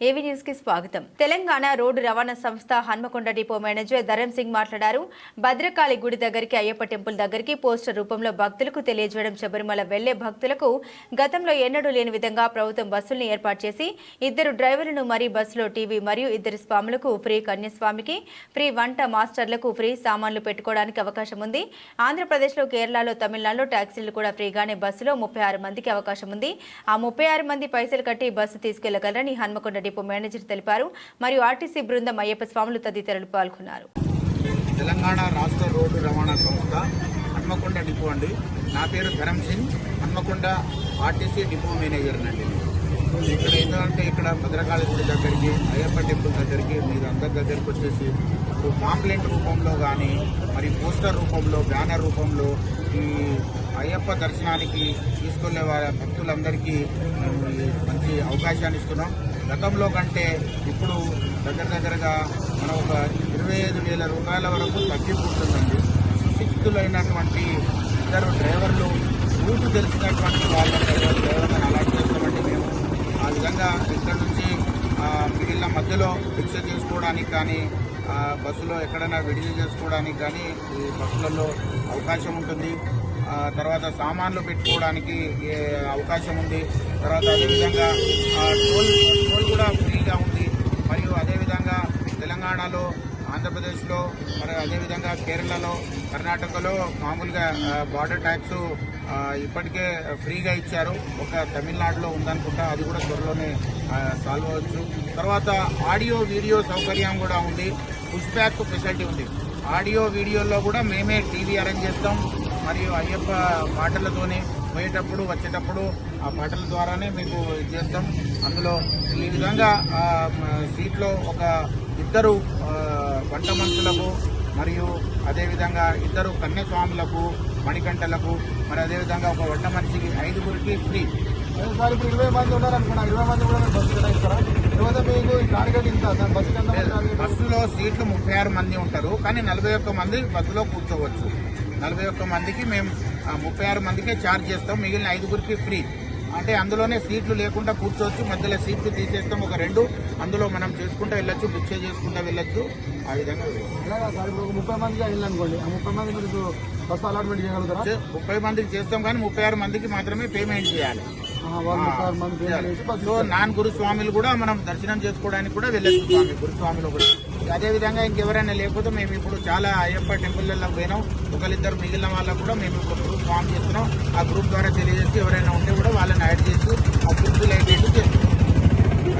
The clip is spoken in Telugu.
ఏవీ న్యూస్ కి స్వాగతం. తెలంగాణ రోడ్డు రవాణా సంస్థ హన్మకొండ డిపో మేనేజర్ ధరమ్ సింగ్ మాట్లాడారు. భద్రకాళి గుడి దగ్గరికి, అయ్యప్ప టెంపుల్ దగ్గరికి పోస్టర్ రూపంలో భక్తులకు తెలియజేయడం, శబరిమల వెళ్లే భక్తులకు గతంలో ఎన్నడూ లేని విధంగా ప్రభుత్వం బస్సులను ఏర్పాటు చేసి 2 డ్రైవర్లను మరి బస్సులో టీవీ మరియు 2 స్వాములకు ఫ్రీ, కన్యాస్వామికి ఫ్రీ, వంట మాస్టర్లకు ఫ్రీ, సామాన్లు పెట్టుకోవడానికి అవకాశం ఉంది. ఆంధ్రప్రదేశ్లో, కేరళలో, తమిళనాడులో టాక్సీలు కూడా ఫ్రీగానే బస్సులో 36 మందికి అవకాశం ఉంది. ఆ 36 మంది పైసలు కట్టి బస్సు తీసుకెళ్లగలరని హన్మకొండ డిపో మేనేజర్ తెలిపారు. మరియు ఆర్టీసీ బృందం, అయ్యప్ప స్వాములు తదితరులు పాల్గొన్నారు. తెలంగాణ రాష్ట్ర రోడ్డు రవాణా సంస్థ హన్మకొండ డిపో అండి. నా పేరు Dharam Singh, Hanamkonda RTC depot manager అండి. ఇక్కడ ఏంటంటే ఇక్కడ భద్రకాళి గుడి దగ్గరికి, అయ్యప్ప టెంపుల్ దగ్గరికి, మీరు అందరి దగ్గరికి వచ్చేసి ఇప్పుడు పాంప్లెంట్ రూపంలో కానీ, మరి పోస్టర్ రూపంలో, బ్యానర్ రూపంలో ఈ అయ్యప్ప దర్శనానికి తీసుకెళ్లే వారి భక్తులందరికీ మంచి అవకాశాన్ని ఇస్తున్నాం. గతంలో కంటే ఇప్పుడు దగ్గరగా మనం ఒక 25,000 రూపాయల వరకు తగ్గిపోతుందండి. సుశిక్షితులైనటువంటి 2 డ్రైవర్లు, రూటు తెలిసినటువంటి వాళ్ళ డ్రైవర్లను అలాట్ చేస్తామండి మేము. ఆ విధంగా ఇక్కడ నుంచి మిగిలిన మధ్యలో భిక్ష చేసుకోవడానికి కానీ, బస్సులో ఎక్కడైనా విడిది చేసుకోవడానికి కానీ ఈ బస్సులలో అవకాశం ఉంటుంది. తర్వాత సామాన్లు పెట్టుకోవడానికి అవకాశం ఉంది. తర్వాత అదేవిధంగా టోల్ కూడా ఫ్రీగా ఉంది. మరియు అదేవిధంగా తెలంగాణలో, ఆంధ్రప్రదేశ్లో, మరి అదేవిధంగా కేరళలో, కర్ణాటకలో మామూలుగా బార్డర్ ట్యాక్స్ ఇప్పటికే ఫ్రీగా ఇచ్చారు. ఒక తమిళనాడులో ఉందనుకుంటా, అది కూడా త్వరలోనే సాల్వ్ అవ్వచ్చు. తర్వాత ఆడియో వీడియో సౌకర్యం కూడా ఉంది. పుష్ బ్యాక్ ఫెసిలిటీ ఉంది. ఆడియో వీడియోలో కూడా మేమే టీవీ అరేంజ్ చేస్తాం. మరియు అయ్యప్ప పాటలతోనే పోయేటప్పుడు, వచ్చేటప్పుడు ఆ పాటల ద్వారానే మీకు చేస్తాం. అందులో ఈ విధంగా సీట్లో ఒక 2 వంట మనుషులకు, మరియు అదేవిధంగా 2 కన్యాస్వాములకు, మణికంఠలకు, మరి అదేవిధంగా ఒక వంట మనిషికి 5గురికి ఫ్రీ. సార్ ఇప్పుడు 20 మంది ఉన్నారనుకున్నా, 20 మంది కూడా బస్సు కేటాయిస్తారా? తర్వాత మీకు టార్గెట్ ఇంత బస్సులో సీట్లు 36 మంది ఉంటారు, కానీ 41 మంది బస్సులో కూర్చోవచ్చు. 41 మందికి మేము 36 మందికే ఛార్జ్ చేస్తాం. మిగిలిన 5గురికి ఫ్రీ. అంటే అందులోనే సీట్లు లేకుండా కూర్చోవచ్చు. మధ్యలో సీట్లు తీసేస్తాం, ఒక 2 అందులో మనం చేసుకుంటూ వెళ్ళొచ్చు, భిక్ష చేసుకుంటూ వెళ్ళొచ్చు. ఆ విధంగా సార్ ఇప్పుడు 30 మందికి వెళ్ళనుకోండి, ఆ 30 మంది మీరు బస్సు అలాట్మెంట్ చేయగలుగుతారా? 30 మందికి చేస్తాం, కానీ 36 మందికి మాత్రమే పేమెంట్ చేయాలి. సో 4 గురుస్వాములు కూడా మనం దర్శనం చేసుకోవడానికి కూడా వెళ్ళొచ్చు. స్వామి గురుస్వాములు కూడా అదేవిధంగా ఇంకెవరైనా లేకపోతే మేము ఇప్పుడు చాలా అయ్యప్ప టెంపుల్లో పోయినాం. 1-2 మిగిలిన వాళ్ళకు కూడా మేము ఇప్పుడు గ్రూప్ ఫామ్ చేస్తున్నాం. ఆ గ్రూప్ ద్వారా తెలియజేసి ఎవరైనా ఉంటే కూడా వాళ్ళని యాడ్ చేసి ఆ గ్రూప్ లైట్ చేస్తున్నాం.